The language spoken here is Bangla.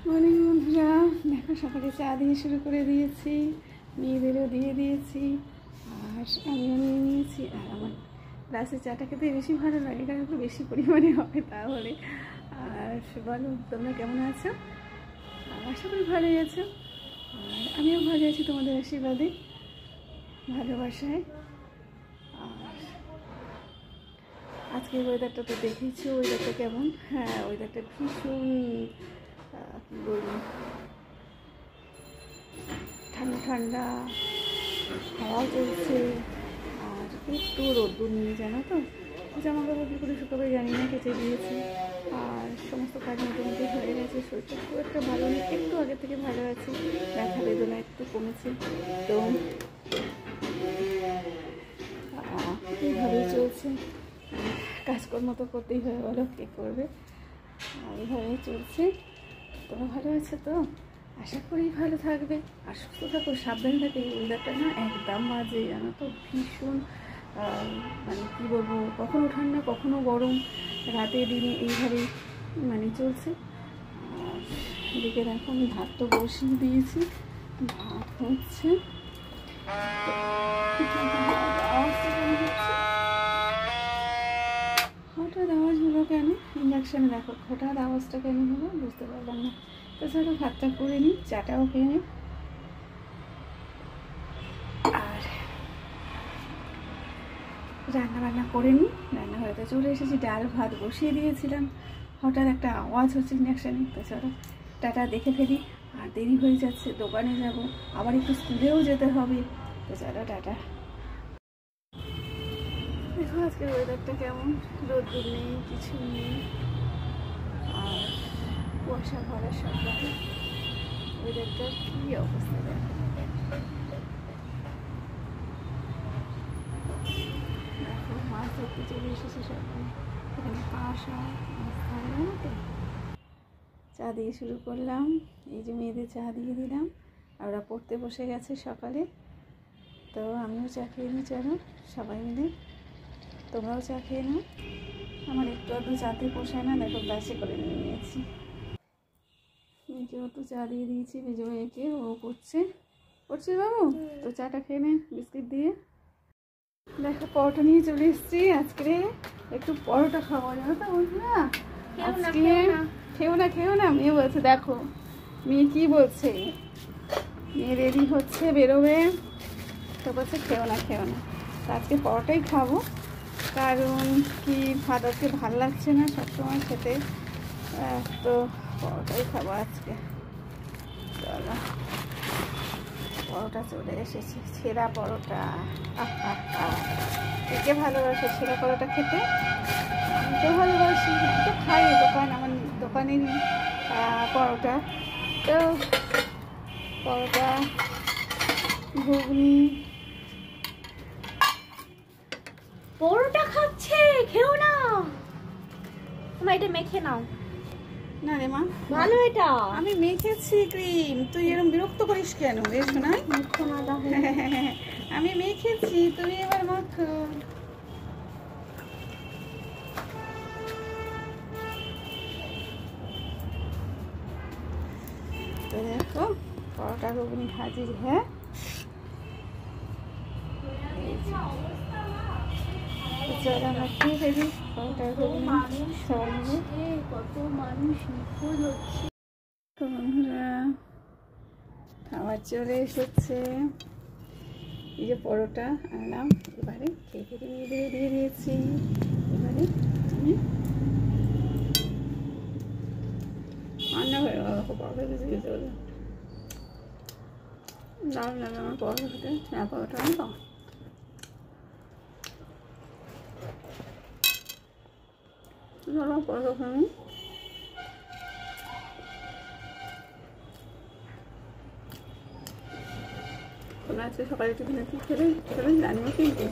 মর্নিং বন্ধুরা, দেখো সকালে চা দিয়ে শুরু করে দিয়েছি, মেয়েদেরও দিয়ে দিয়েছি আর আমিও নিয়ে নিয়েছি। আর আমার গ্লাসে চাটা খেতে বেশি ভালো লাগে, কারণ একটু বেশি পরিমাণে হয় তাহলে। আর বলো তোমরা কেমন আছো? আশা করি ভালোই আছো, আর আমিও ভালো আছি তোমাদের আশীর্বাদে, ভালোবাসায়। আর আজকের ওয়েদারটা তো দেখেছি, ওয়েদারটা কেমন। হ্যাঁ, ওয়েদারটা ভীষণ কী বলবো, ঠান্ডা ঠান্ডা হাওয়া চলছে, আর একটু রোদ্দুর নিয়ে জানো তো। জামা কাপড় কী করে শুকাবে জানি না, কেচে দিয়েছি। আর সমস্ত কাজ মোটামুটি হয়ে গেছে। শরীরটা খুব একটা ভালো নেই, একটু আগে থেকে ভালো আছে, ব্যথা বেদনা একটু কমেছে। তো এইভাবেই চলছে, কাজকর্ম তো করতেই হয়, বলো কে করবে। এইভাবেই চলছে। তোমরা ভালো আছে তো? আশা করি ভালো থাকবে আর সুস্থ থাকো, সাবধানে থাকে। এই ওয়েদারটা না একদম বাজে জানো তো, ভীষণ মানে কী বলবো, কখনো ঠান্ডা কখনো গরম, রাতে দিনে এইভাবেই মানে চলছে। আর এদিকে দেখো আমি ভাত তো বসিয়ে দিয়েছি, ভাত হচ্ছে। হঠাৎ আওয়াজ হলো কেন ইন্ডাকশানে? দেখো হঠাৎ আওয়াজটা কেন হলো বুঝতে পারলাম না। তো চলো ভাতটা করে নিই, চাটাও খেয়ে নিই। আর রান্না বান্না করে নিই। রান্নাঘরেতে চলে এসেছি, ডাল ভাত বসিয়ে দিয়েছিলাম, হঠাৎ একটা আওয়াজ হচ্ছে ইন্ডাকশানে। তো চলো টাটা দেখে ফেলি, আর দেরি হয়ে যাচ্ছে, দোকানে যাব, আবার একটু স্কুলেও যেতে হবে। তো চলো টাটা। দেখো আজকের ওয়েদারটা কেমন, রোদ্দুর নেই, কিছু নেই, আর কুয়াশা ভরা সকাল। ওয়েদারটার কী অবস্থা দেখো। দেখো মাছ ধরতে চলে এসেছে সকালে, এখানে পাশ হয়, মাছ ধরে না তো। চা দিয়ে শুরু করলাম, এই যে মেয়েদের চা দিয়ে দিলাম, আর ওরা পড়তে বসে গেছে সকালে। তো আমিও চা খেয়ে নিই, চলো সবাই মিলে। তোমরাও চা খেয়ে নাও, আমার একটু আধটু চাতে পোষায় না, দেখো গ্লাসে করে নিয়ে নিয়েছি। মেয়েকেও একটু চা দিয়ে দিয়েছি, মেজো মেয়েকে, ও পড়ছে বাবু। তো চাটা খেয়ে নে বিস্কিট দিয়ে। দেখো পরোটা নিয়ে চলে এসেছি, আজকে একটু পরোটা খাওয়া জানো তো বন্ধুরা। আজকে খেও না মেয়ে বলছে, দেখো মেয়ে কি বলছে, মেয়ে রেডি হচ্ছে বেরোবে, তো বলছে খেও না। তো আজকে পরোটাই খাবো, কারণ কি ভাত আজকে ভাল লাগছে না সবসময় খেতে, তো পরোটাই খাবো আজকে। চলো পরোটা চলে এসেছে, ছেঁড়া পরোটা। একে ভালোবাসে ছেঁড়া পরোটা খেতে, আমি তো ভালোবাসি, আমি তো খাই আমার দোকানের পরোটা। তো পরোটা ঘুগনি, পরোটা খাচ্ছে, খেও না মা, এটা মেখে নাও না রে মা ভালো। এটা আমি মেখেছি ক্রিম, তুই এরকম বিরক্ত করিস কেন রে শোনাই? মেখো না তাহলে। আমি মেখেছি, তুমি এবার মাখো। তো দেখো পরোটা ঘুগনি হাজির। হ্যাঁ চল আমরা খেয়ে ফেলি পরোটা ঘুগনি সবাই মিলে। কত মানুষ নিখোঁজ হচ্ছে। তো বন্ধুরা খাবার চলে এসেছে, এই যে পরোটা আনলাম, এবারে খেয়ে ফেলে মেয়েদের দিয়ে দিয়েছি। এবারে আমি রান্না হয়ে গেল, পরোটা বেশি খেতে হলো, দারুণ লাগে আমার পরোটা খেতে। হ্যাঁ পরোটা আনবো, পরোটা খাবো। তোমরা আজকে সকালে টিফিনে কি খেলে জানিও কিন্তু।